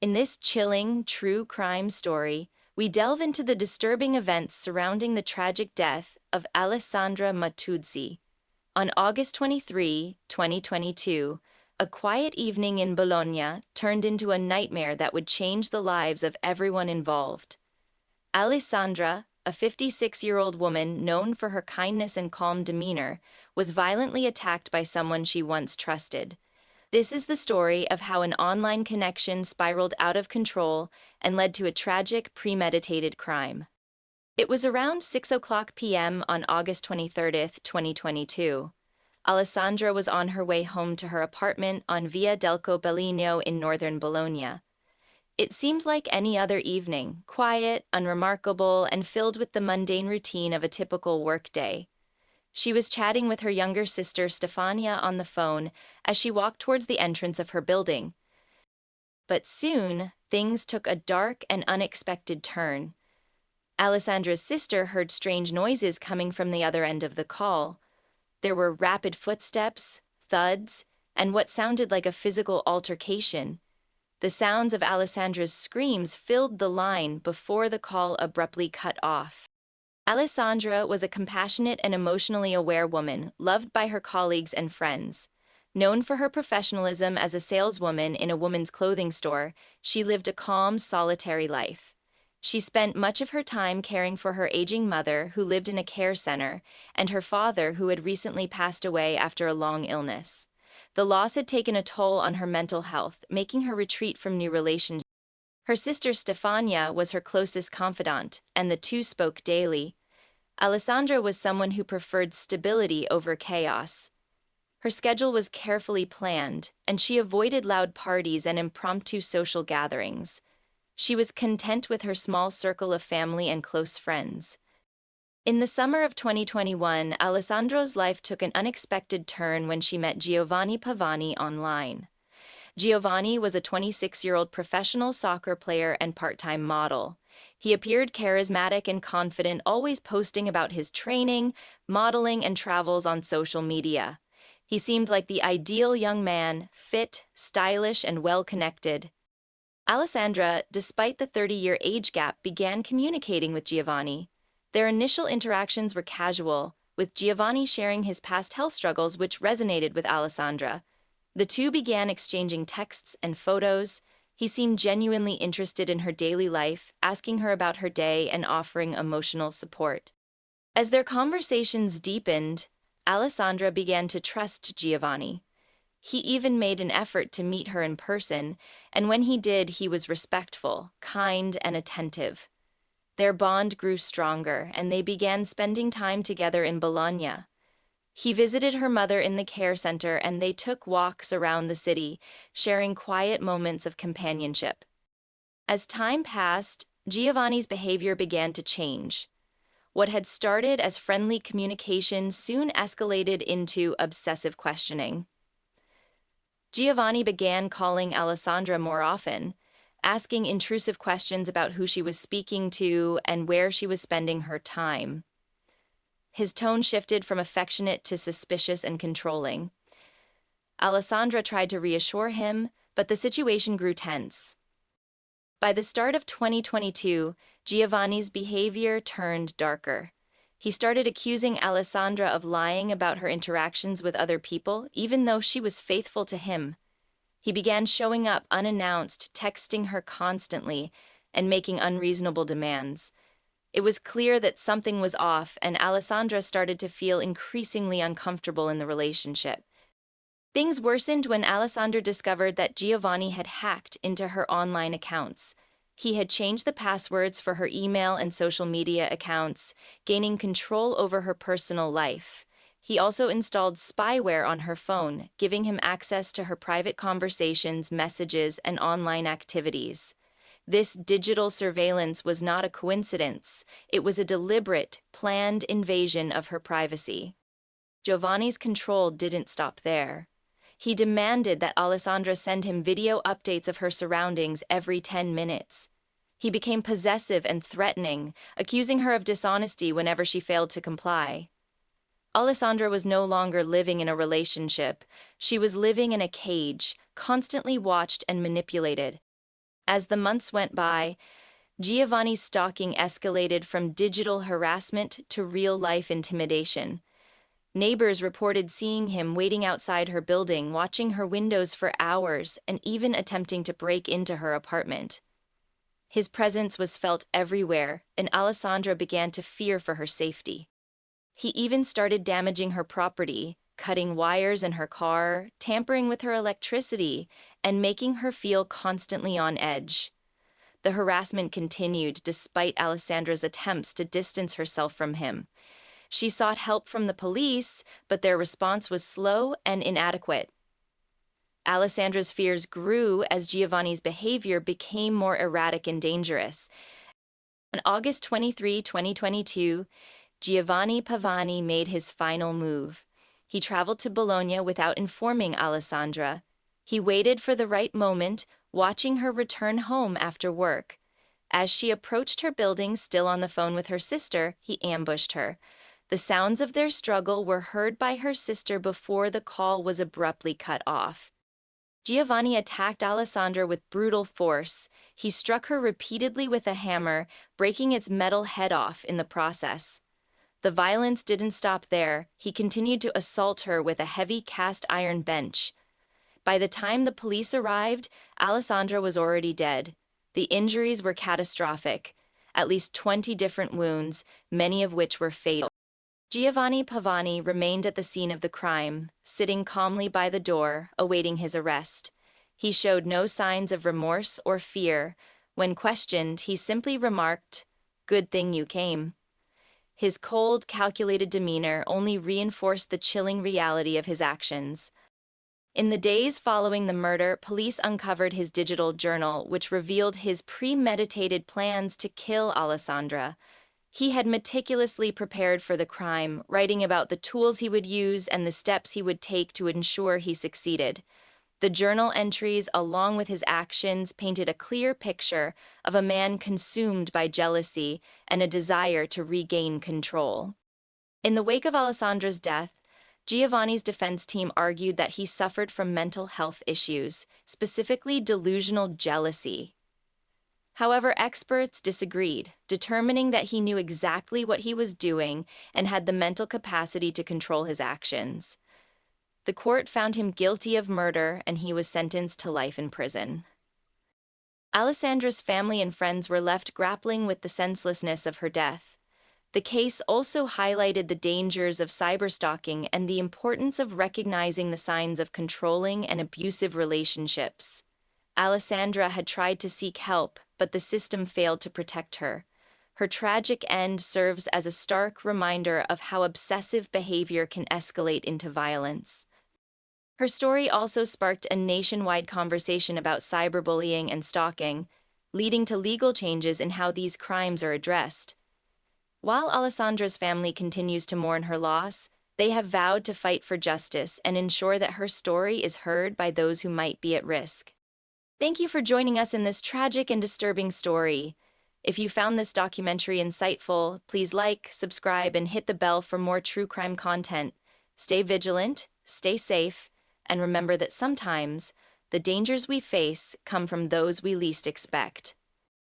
In this chilling, true crime story, we delve into the disturbing events surrounding the tragic death of Alessandra Matuzzi. On August 23, 2022, a quiet evening in Bologna turned into a nightmare that would change the lives of everyone involved. Alessandra, a 56-year-old woman known for her kindness and calm demeanor, was violently attacked by someone she once trusted. This is the story of how an online connection spiraled out of control and led to a tragic, premeditated crime. It was around 6 p.m. on August 23, 2022. Alessandra was on her way home to her apartment on Via del Copellino in northern Bologna. It seemed like any other evening, quiet, unremarkable, and filled with the mundane routine of a typical workday. She was chatting with her younger sister Stefania on the phone as she walked towards the entrance of her building. But soon, things took a dark and unexpected turn. Alessandra's sister heard strange noises coming from the other end of the call. There were rapid footsteps, thuds, and what sounded like a physical altercation. The sounds of Alessandra's screams filled the line before the call abruptly cut off. Alessandra was a compassionate and emotionally aware woman, loved by her colleagues and friends. Known for her professionalism as a saleswoman in a women's clothing store, she lived a calm, solitary life. She spent much of her time caring for her aging mother, who lived in a care center, and her father, who had recently passed away after a long illness. The loss had taken a toll on her mental health, making her retreat from new relationships. Her sister Stefania was her closest confidant, and the two spoke daily. Alessandra was someone who preferred stability over chaos. Her schedule was carefully planned, and she avoided loud parties and impromptu social gatherings. She was content with her small circle of family and close friends. In the summer of 2021, Alessandro's life took an unexpected turn when she met Giovanni Pavani online. Giovanni was a 26-year-old professional soccer player and part-time model. He appeared charismatic and confident, always posting about his training, modeling, and travels on social media. He seemed like the ideal young man, fit, stylish, and well-connected. Alessandra, despite the 30-year age gap, began communicating with Giovanni. Their initial interactions were casual, with Giovanni sharing his past health struggles, which resonated with Alessandra. The two began exchanging texts and photos. He seemed genuinely interested in her daily life, asking her about her day and offering emotional support. As their conversations deepened, Alessandra began to trust Giovanni. He even made an effort to meet her in person, and when he did, he was respectful, kind, and attentive. Their bond grew stronger, and they began spending time together in Bologna. He visited her mother in the care center, and they took walks around the city, sharing quiet moments of companionship. As time passed, Giovanni's behavior began to change. What had started as friendly communication soon escalated into obsessive questioning. Giovanni began calling Alessandra more often, asking intrusive questions about who she was speaking to and where she was spending her time. His tone shifted from affectionate to suspicious and controlling. Alessandra tried to reassure him, but the situation grew tense. By the start of 2022, Giovanni's behavior turned darker. He started accusing Alessandra of lying about her interactions with other people, even though she was faithful to him. He began showing up unannounced, texting her constantly, and making unreasonable demands. It was clear that something was off, and Alessandra started to feel increasingly uncomfortable in the relationship. Things worsened when Alessandra discovered that Giovanni had hacked into her online accounts. He had changed the passwords for her email and social media accounts, gaining control over her personal life. He also installed spyware on her phone, giving him access to her private conversations, messages, and online activities. This digital surveillance was not a coincidence. It was a deliberate, planned invasion of her privacy. Giovanni's control didn't stop there. He demanded that Alessandra send him video updates of her surroundings every 10 minutes. He became possessive and threatening, accusing her of dishonesty whenever she failed to comply. Alessandra was no longer living in a relationship. She was living in a cage, constantly watched and manipulated. As the months went by, Giovanni's stalking escalated from digital harassment to real-life intimidation. Neighbors reported seeing him waiting outside her building, watching her windows for hours, and even attempting to break into her apartment. His presence was felt everywhere, and Alessandra began to fear for her safety. He even started damaging her property, cutting wires in her car, tampering with her electricity, and making her feel constantly on edge. The harassment continued despite Alessandra's attempts to distance herself from him. She sought help from the police, but their response was slow and inadequate. Alessandra's fears grew as Giovanni's behavior became more erratic and dangerous. On August 23, 2022, Giovanni Pavani made his final move. He traveled to Bologna without informing Alessandra. He waited for the right moment, watching her return home after work. As she approached her building, still on the phone with her sister, he ambushed her. The sounds of their struggle were heard by her sister before the call was abruptly cut off. Giovanni attacked Alessandra with brutal force. He struck her repeatedly with a hammer, breaking its metal head off in the process. The violence didn't stop there. He continued to assault her with a heavy cast iron bench. By the time the police arrived, Alessandra was already dead. The injuries were catastrophic, at least 20 different wounds, many of which were fatal. Giovanni Pavani remained at the scene of the crime, sitting calmly by the door, awaiting his arrest. He showed no signs of remorse or fear. When questioned, he simply remarked, "Good thing you came." His cold, calculated demeanor only reinforced the chilling reality of his actions. In the days following the murder, police uncovered his digital journal, which revealed his premeditated plans to kill Alessandra. He had meticulously prepared for the crime, writing about the tools he would use and the steps he would take to ensure he succeeded. The journal entries, along with his actions, painted a clear picture of a man consumed by jealousy and a desire to regain control. In the wake of Alessandra's death, Giovanni's defense team argued that he suffered from mental health issues, specifically delusional jealousy. However, experts disagreed, determining that he knew exactly what he was doing and had the mental capacity to control his actions. The court found him guilty of murder, and he was sentenced to life in prison. Alessandra's family and friends were left grappling with the senselessness of her death. The case also highlighted the dangers of cyberstalking and the importance of recognizing the signs of controlling and abusive relationships. Alessandra had tried to seek help, but the system failed to protect her. Her tragic end serves as a stark reminder of how obsessive behavior can escalate into violence. Her story also sparked a nationwide conversation about cyberbullying and stalking, leading to legal changes in how these crimes are addressed. While Alessandra's family continues to mourn her loss, they have vowed to fight for justice and ensure that her story is heard by those who might be at risk. Thank you for joining us in this tragic and disturbing story. If you found this documentary insightful, please like, subscribe, and hit the bell for more true crime content. Stay vigilant, stay safe, and remember that sometimes the dangers we face come from those we least expect.